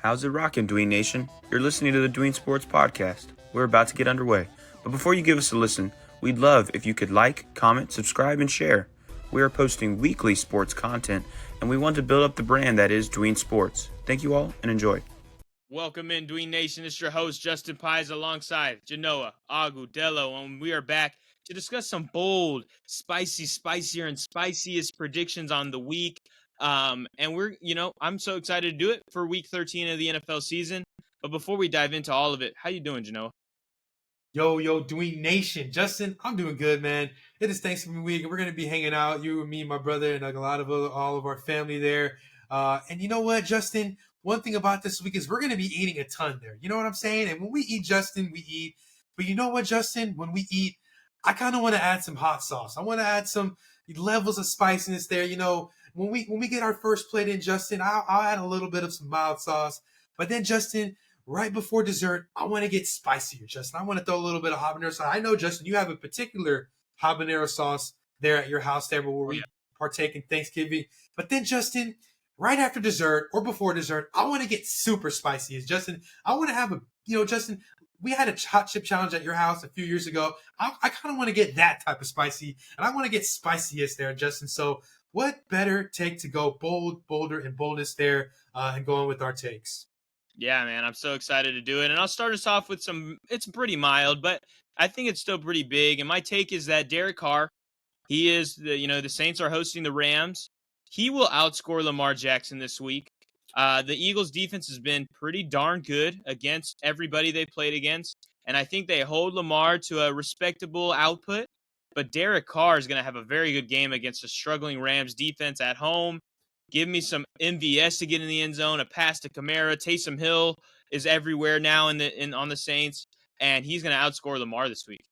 How's it rockin', Dween Nation? You're listening to the Dween Sports Podcast. We're about to get underway. But before you give us a listen, we'd love if you could like, comment, subscribe, and share. We are posting weekly sports content, and we want to build up the brand that is Dween Sports. Thank you all, and enjoy. Welcome in, Dween Nation. It's your host, Justin Pies, alongside Genoa, Agu, Dello, and we are back to discuss some bold, spicier, and spiciest predictions on the week. And I'm so excited to do it for Week 13 of the NFL season. But before we dive into all of it, how you doing, Genoa? Yo, Dween Nation. Justin, I'm doing good, man. It is Thanksgiving week, and we're going to be hanging out, you and me, my brother, and like a lot of all of our family there. And you know what, Justin? One thing about this week is we're going to be eating a ton there. You know what I'm saying? And when we eat, Justin, we eat. But you know what, Justin? When we eat, I kind of want to add some hot sauce. I want to add some levels of spiciness there. You know, when we get our first plate in, Justin, I'll add a little bit of some mild sauce. But then, Justin, right before dessert, I want to get spicier, Justin. I want to throw a little bit of habanero sauce. I know, Justin, you have a particular habanero sauce there at your house there where we partake in Thanksgiving. But then, Justin, right after dessert or before dessert, I want to get super spicy. Justin, I want to have Justin, we had a hot chip challenge at your house a few years ago. I kind of want to get that type of spicy, and I want to get spiciest there, Justin. So what better take to go bolder, and boldest there and going with our takes? Yeah, man, I'm so excited to do it. And I'll start us off with it's pretty mild, but I think it's still pretty big. And my take is that Derek Carr, the Saints are hosting the Rams. He will outscore Lamar Jackson this week. The Eagles defense has been pretty darn good against everybody they played against. And I think they hold Lamar to a respectable output. But Derek Carr is going to have a very good game against a struggling Rams defense at home. Give me some MVS to get in the end zone, a pass to Kamara. Taysom Hill is everywhere now on the Saints, and he's going to outscore Lamar this week.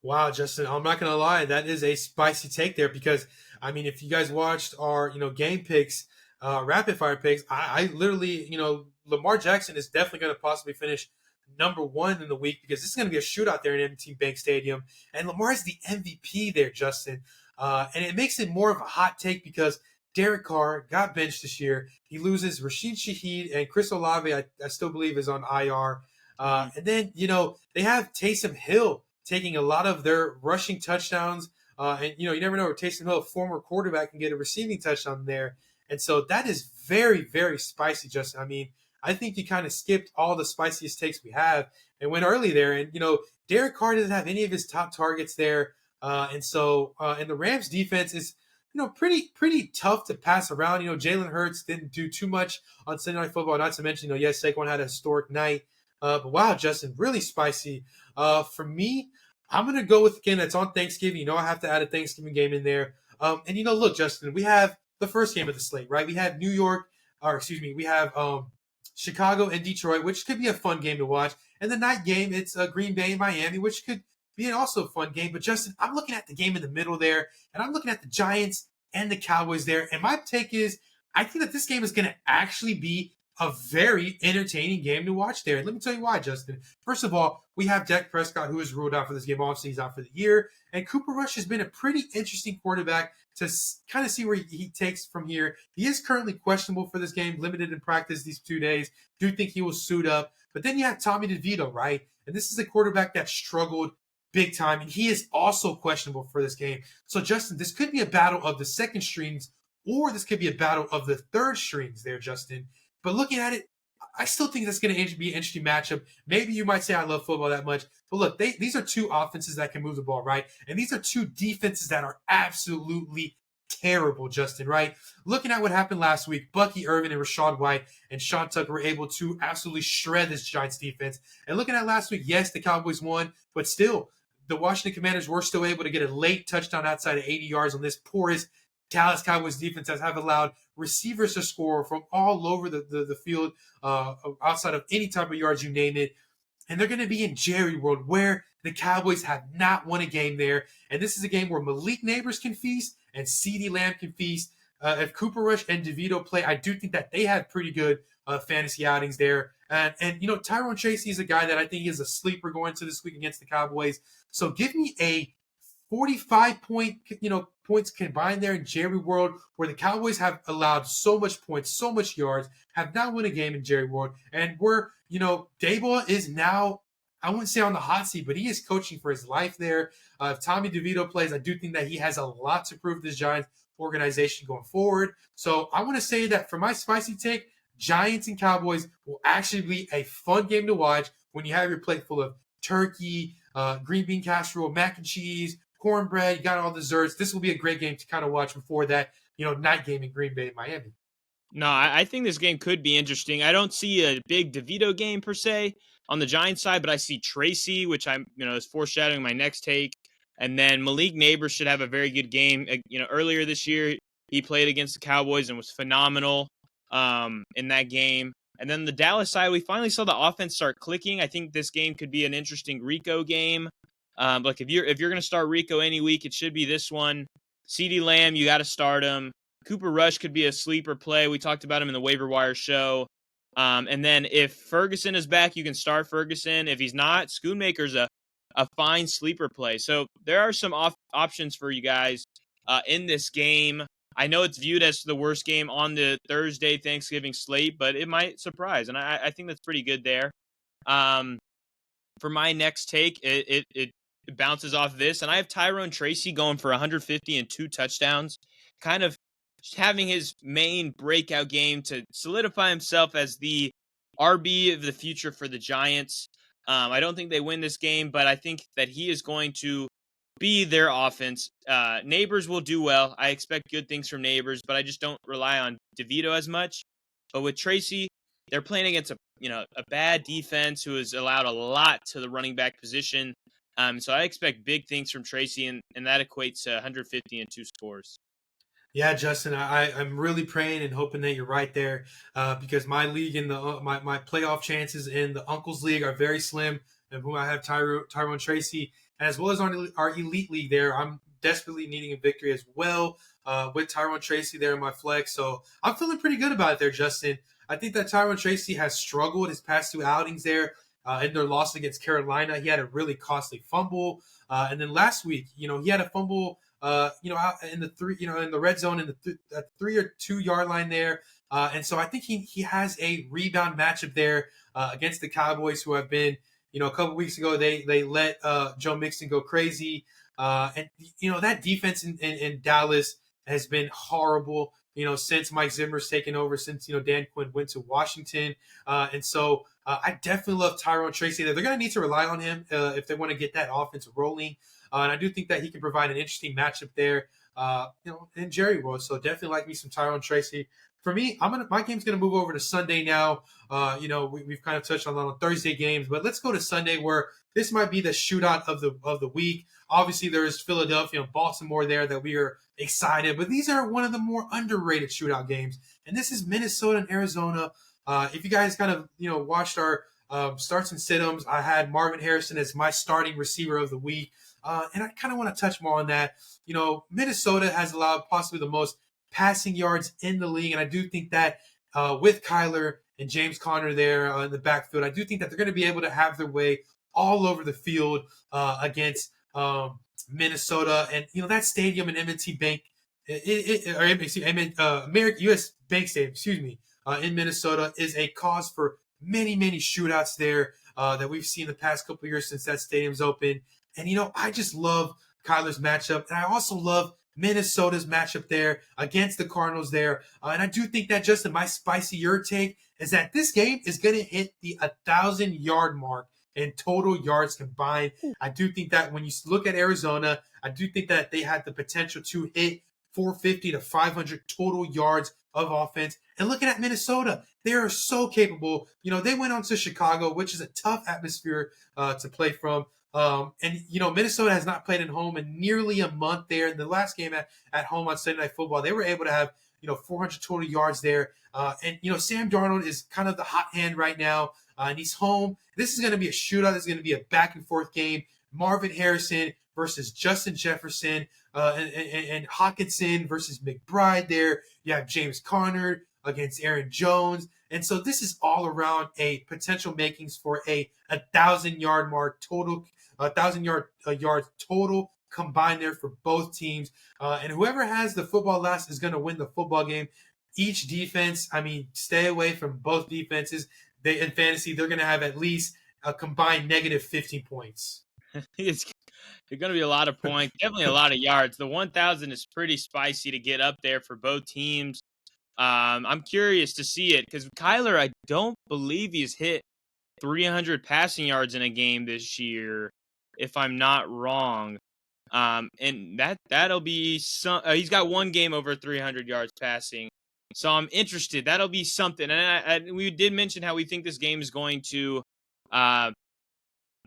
Wow, Justin, I'm not going to lie. That is a spicy take there because, I mean, if you guys watched our, game picks, rapid fire picks, I literally, Lamar Jackson is definitely going to possibly finish number one in the week because this is going to be a shootout there in M&T Bank Stadium. And Lamar is the MVP there, Justin. And it makes it more of a hot take because Derek Carr got benched this year. He loses Rashid Shaheed and Chris Olave, I still believe, is on IR. And then, they have Taysom Hill taking a lot of their rushing touchdowns. And, you never know, Taysom Hill, a former quarterback, can get a receiving touchdown there. And so that is very, very spicy, Justin. I mean, I think you kind of skipped all the spiciest takes we have and went early there. And, Derek Carr doesn't have any of his top targets there. And the Rams defense is, pretty tough to pass around. Jalen Hurts didn't do too much on Sunday Night Football. Not to mention, yes, Saquon had a historic night. But wow, Justin, really spicy. For me, I'm going to go with, again, that's on Thanksgiving. I have to add a Thanksgiving game in there. And, look, Justin, we have the first game of the slate, right? We have we have Chicago and Detroit, which could be a fun game to watch. And the night game, it's Green Bay and Miami, which could be also a fun game. But, Justin, I'm looking at the game in the middle there, and I'm looking at the Giants and the Cowboys there. And my take is I think that this game is going to actually be a very entertaining game to watch there. And let me tell you why, Justin. First of all, we have Dak Prescott, who is ruled out for this game. Obviously, he's out for the year. And Cooper Rush has been a pretty interesting quarterback to kind of see where he takes from here. He is currently questionable for this game, limited in practice these 2 days. Do think he will suit up. But then you have Tommy DeVito, right? And this is a quarterback that struggled big time, and he is also questionable for this game. So, Justin, this could be a battle of the second strings, or this could be a battle of the third strings there, Justin. But looking at it, I still think that's going to be an interesting matchup. Maybe you might say I love football that much. But look, these are two offenses that can move the ball, right? And these are two defenses that are absolutely terrible, Justin, right? Looking at what happened last week, Bucky Irvin and Rachaad White and Sean Tucker were able to absolutely shred this Giants defense. And looking at last week, yes, the Cowboys won, but still, the Washington Commanders were still able to get a late touchdown outside of 80 yards on this porous Dallas Cowboys defense that have allowed receivers to score from all over the field, outside of any type of yards, you name it. And they're going to be in Jerry World, where the Cowboys have not won a game there. And this is a game where Malik Neighbors can feast and CeeDee Lamb can feast. If Cooper Rush and DeVito play, I do think that they have pretty good fantasy outings there. And Tyrone Tracy is a guy that I think is a sleeper going into this week against the Cowboys. So give me a 45-point, points combined there in Jerry World, where the Cowboys have allowed so much points, so much yards, have not won a game in Jerry World, and we're, Daboll is now, I wouldn't say on the hot seat, but he is coaching for his life there. If Tommy DeVito plays, I do think that he has a lot to prove this Giants organization going forward. So I want to say that for my spicy take, Giants and Cowboys will actually be a fun game to watch when you have your plate full of turkey, green bean casserole, mac and cheese, cornbread, you got all desserts. This will be a great game to kind of watch before that, night game in Green Bay, Miami. No, I think this game could be interesting. I don't see a big DeVito game per se on the Giants side, but I see Tracy, which I'm, is foreshadowing my next take. And then Malik Neighbors should have a very good game. Earlier this year, he played against the Cowboys and was phenomenal in that game. And then the Dallas side, we finally saw the offense start clicking. I think this game could be an interesting Rico game. Like if you're going to start Rico any week, it should be this one. CeeDee Lamb, you got to start him. Cooper Rush could be a sleeper play. We talked about him in the waiver wire show. And then if Ferguson is back, you can start Ferguson. If he's not, Schoonmaker's a fine sleeper play. So there are some options for you guys in this game. I know it's viewed as the worst game on the Thursday Thanksgiving slate, but it might surprise. And I think that's pretty good there. For my next take, it bounces off this. And I have Tyrone Tracy going for 150 and 2 touchdowns. Kind of having his main breakout game to solidify himself as the RB of the future for the Giants. I don't think they win this game, but I think that he is going to be their offense. Neighbors will do well. I expect good things from Neighbors, but I just don't rely on DeVito as much. But with Tracy, they're playing against a bad defense who has allowed a lot to the running back position. So I expect big things from Tracy, and that equates to 150 and 2 scores. Yeah, Justin, I'm really praying and hoping that you're right there, because my league in the my playoff chances in the Uncles League are very slim, and whom I have Tyrone Tracy, as well as our Elite League there. I'm desperately needing a victory as well with Tyrone Tracy there in my flex. So I'm feeling pretty good about it there, Justin. I think that Tyrone Tracy has struggled his past 2 outings there. In their loss against Carolina, he had a really costly fumble, and then last week, he had a fumble. Out in the in the red zone in the 3 or 2 yard line there. And so I think he has a rebound matchup there against the Cowboys, who have been, a couple weeks ago, they let Joe Mixon go crazy. And that defense in Dallas has been horrible, since Mike Zimmer's taken over, since, Dan Quinn went to Washington. And so I definitely love Tyrone Tracy there. They're going to need to rely on him if they want to get that offense rolling. And I do think that he can provide an interesting matchup there, in Jerry World. So definitely like me some Tyrone Tracy. For me, my game's gonna move over to Sunday now. We've kind of touched on the Thursday games, but let's go to Sunday, where this might be the shootout of the week. Obviously, there is Philadelphia and Baltimore there that we are excited, but these are one of the more underrated shootout games. And this is Minnesota and Arizona. If you guys kind of watched our starts and sit-ems, I had Marvin Harrison as my starting receiver of the week. And I kind of want to touch more on that. Minnesota has allowed possibly the most passing yards in the league. And I do think that with KYLER and James Conner there in the backfield, I do think that they're going to be able to have their way all over the field against Minnesota. And, that stadium in M&T Bank, U.S. Bank Stadium, in Minnesota is a cause for many, many shootouts there that we've seen the past couple of years since that stadium's open. And, I just love KYLER's matchup. And I also love Minnesota's matchup there against the Cardinals there. And I do think that, Justin, my spicier take is that this game is going to hit the 1,000-yard mark in total yards combined. I do think that when you look at Arizona, I do think that they had the potential to hit 450 to 500 total yards of offense. And looking at Minnesota, they are so capable. They went on to Chicago, which is a tough atmosphere to play from. Minnesota has not played at home in nearly a month there. In the last game at home on Sunday Night Football, they were able to have, 400 total yards there. Sam Darnold is kind of the hot hand right now, and he's home. This is going to be a shootout. This is going to be a back and forth game. Marvin Harrison versus Justin Jefferson, and Hawkinson versus McBride there. You have James Conner against Aaron Jones. And so this is all around a potential makings for a 1,000-yard mark total, 1,000 yards total combined there for both teams. And whoever has the football last is going to win the football game. Each defense, I mean, stay away from both defenses. In fantasy, they're going to have at least a combined negative 15 points. It's going to be a lot of points, definitely a lot of yards. The 1,000 is pretty spicy to get up there for both teams. I'm curious to see it because KYLER, I don't believe he's hit 300 passing yards in a game this year, if I'm not wrong. And that'll be some. He's got one game over 300 yards passing, so I'm interested. That'll be something. And we did mention how we think this game is going to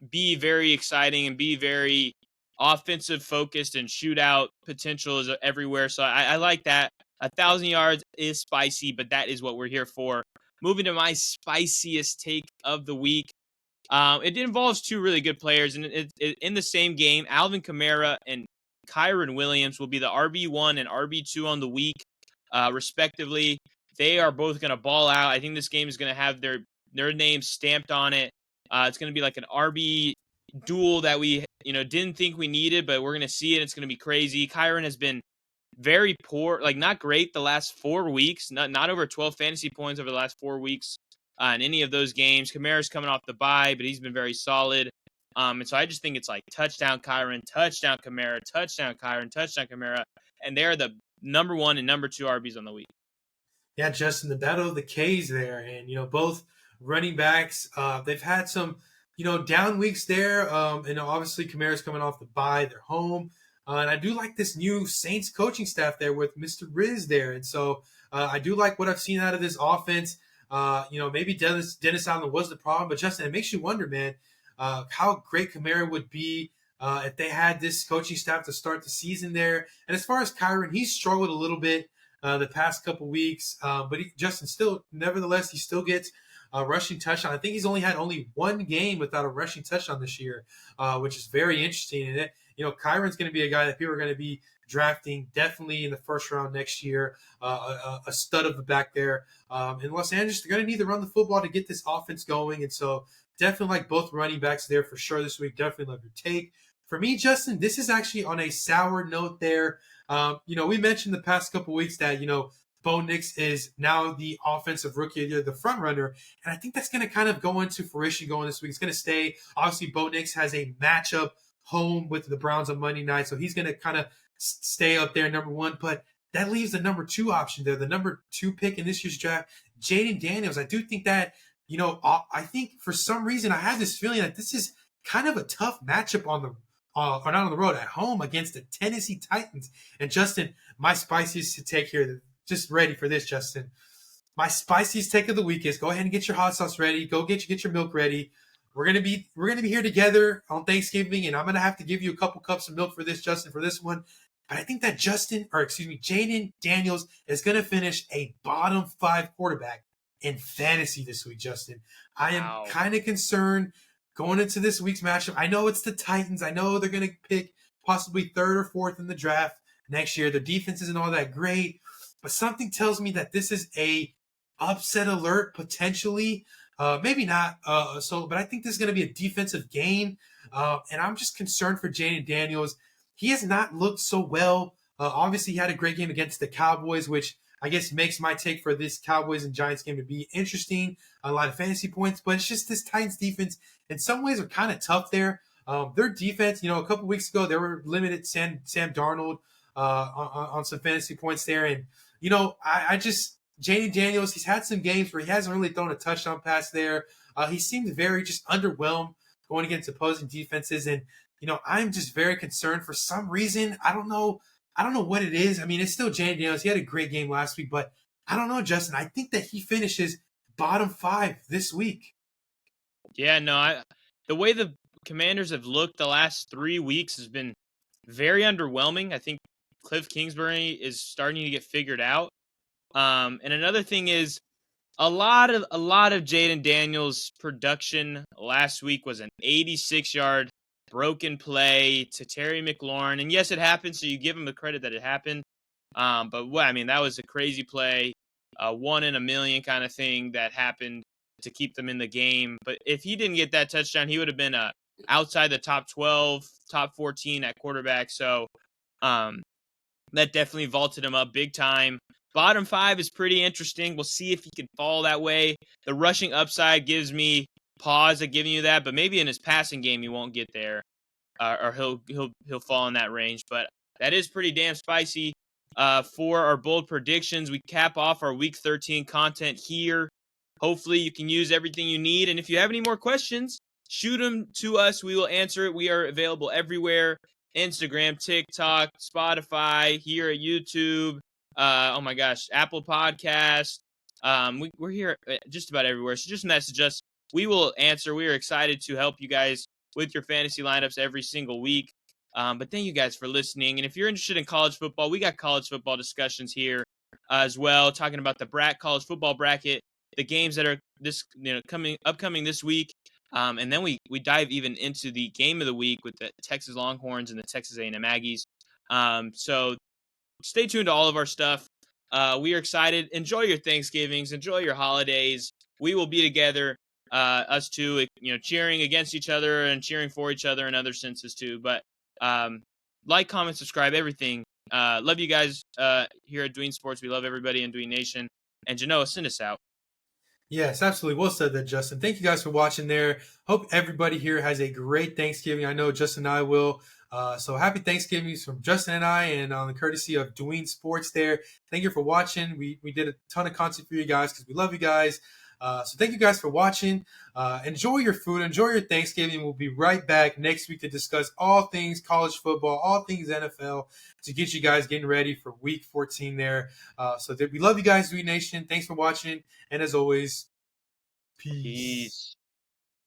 be very exciting and be very offensive focused, and shootout potential is everywhere. So I like that. 1,000 yards is spicy, but that is what we're here for. Moving to my spiciest take of the week. It involves two really good players, and in the same game, Alvin Kamara and Kyren Williams will be the RB1 and RB2 on the week, respectively. They are both going to ball out. I think this game is going to have their names stamped on it. It's going to be like an RB duel that we didn't think we needed, but we're going to see it. It's going to be crazy. Kyren has been very poor, like not great the last 4 weeks, not over 12 fantasy points over the last 4 weeks in any of those games. Kamara's coming off the bye, but he's been very solid. And so I just think it's like touchdown Kyren, touchdown Kamara, touchdown Kyren, touchdown Kamara, and they're the number 1 and number 2 RBs on the week. Yeah, Justin, the battle of the K's there, and both running backs, they've had some down weeks there, and obviously Kamara's coming off the bye, they're home. And I do like this new Saints coaching staff there with Mr. Riz there. And so I do like what I've seen out of this offense. Maybe Dennis Allen was the problem, but Justin, it makes you wonder, man, how great Kamara would be if they had this coaching staff to start the season there. And as far as Kyren, he's struggled a little bit the past couple weeks, but Justin still, nevertheless, he still gets a rushing touchdown. I think he's only had one game without a rushing touchdown this year, which is very interesting. And Kyren's going to be a guy that people are going to be drafting definitely in the first round next year, a stud of the back there. In Los Angeles, they're going to need to run the football to get this offense going. And so definitely like both running backs there for sure this week. Definitely love your take. For me, Justin, this is actually on a sour note there. We mentioned the past couple weeks that, Bo Nix is now the offensive rookie of the year, the front runner. And I think that's going to kind of go into fruition going this week. It's going to stay. Obviously, Bo Nix has a matchup home with the Browns on Monday night. So he's going to kind of stay up there, number 1. But that leaves the number 2 option there, the number 2 pick in this year's draft, Jayden Daniels. I do think that, I think for some reason I have this feeling that this is kind of a tough matchup or not on the road, at home against the Tennessee Titans. And Justin, my spiciest to take here, just ready for this, Justin. My spiciest take of the week is go ahead and get your hot sauce ready. Go get your milk ready. We're gonna be here together on Thanksgiving, and I'm gonna have to give you a couple cups of milk for this, Justin, for this one. But I think that Jayden Daniels is gonna finish a bottom 5 quarterback in fantasy this week, Justin. I am kind of concerned going into this week's matchup. I know it's the Titans. I know they're gonna pick possibly 3rd or 4th in the draft next year. The defense isn't all that great. But something tells me that this is a upset alert potentially. Maybe not. But I think this is going to be a defensive game. And I'm just concerned for Jayden Daniels. He has not looked so well. Obviously, he had a great game against the Cowboys, which I guess makes my take for this Cowboys and Giants game to be interesting. A lot of fantasy points. But it's just this Titans defense in some ways are kind of tough there. Their defense, a couple weeks ago, they were limited Sam Darnold on some fantasy points there. And Jayden Daniels, he's had some games where he hasn't really thrown a touchdown pass there. He seemed very just underwhelmed going against opposing defenses. And, I'm just very concerned for some reason. I don't know what it is. I mean, it's still Jayden Daniels. He had a great game last week, but I don't know, Justin. I think that he finishes bottom 5 this week. Yeah, no, the way the Commanders have looked the last 3 weeks has been very underwhelming. I think Cliff Kingsbury is starting to get figured out. And another thing is a lot of Jayden Daniels' production last week was an 86-yard broken play to Terry McLaurin. And yes, it happened, so you give him the credit that it happened. But that was a crazy play, 1 in a million kind of thing that happened to keep them in the game. But if he didn't get that touchdown, he would have been outside the top 12, top 14 at quarterback. So that definitely vaulted him up big time. Bottom 5 is pretty interesting. We'll see if he can fall that way. The rushing upside gives me pause at giving you that, but maybe in his passing game he won't get there, or he'll fall in that range. But that is pretty damn spicy. For our bold predictions, we cap off our Week 13 content here. Hopefully you can use everything you need, and if you have any more questions, shoot them to us. We will answer it. We are available everywhere: Instagram, TikTok, Spotify, here at YouTube. Oh my gosh, Apple Podcast. We're here just about everywhere. So just message us. We will answer. We are excited to help you guys with your fantasy lineups every single week. But thank you guys for listening. And if you're interested in college football, we got college football discussions here as well, talking about the college football bracket, the games that are upcoming this week. And then we dive even into the game of the week with the Texas Longhorns and the Texas A&M Aggies. So stay tuned to all of our stuff. We are excited. Enjoy your Thanksgivings. Enjoy your holidays. We will be together, us two, cheering against each other and cheering for each other in other senses too. But like, comment, subscribe, everything. Love you guys here at Dween Sports. We love everybody in Dween Nation. And Genoa, send us out. Yes, absolutely. Well said that, Justin. Thank you guys for watching there. Hope everybody here has a great Thanksgiving. I know Justin and I will. So happy Thanksgiving from Justin and I, and on the courtesy of Dween Sports there. Thank you for watching. We did a ton of content for you guys because we love you guys. So thank you guys for watching. Enjoy your food. Enjoy your Thanksgiving. We'll be right back next week to discuss all things college football, all things NFL, to get you guys getting ready for Week 14 there. We love you guys, Dween Nation. Thanks for watching. And as always, peace.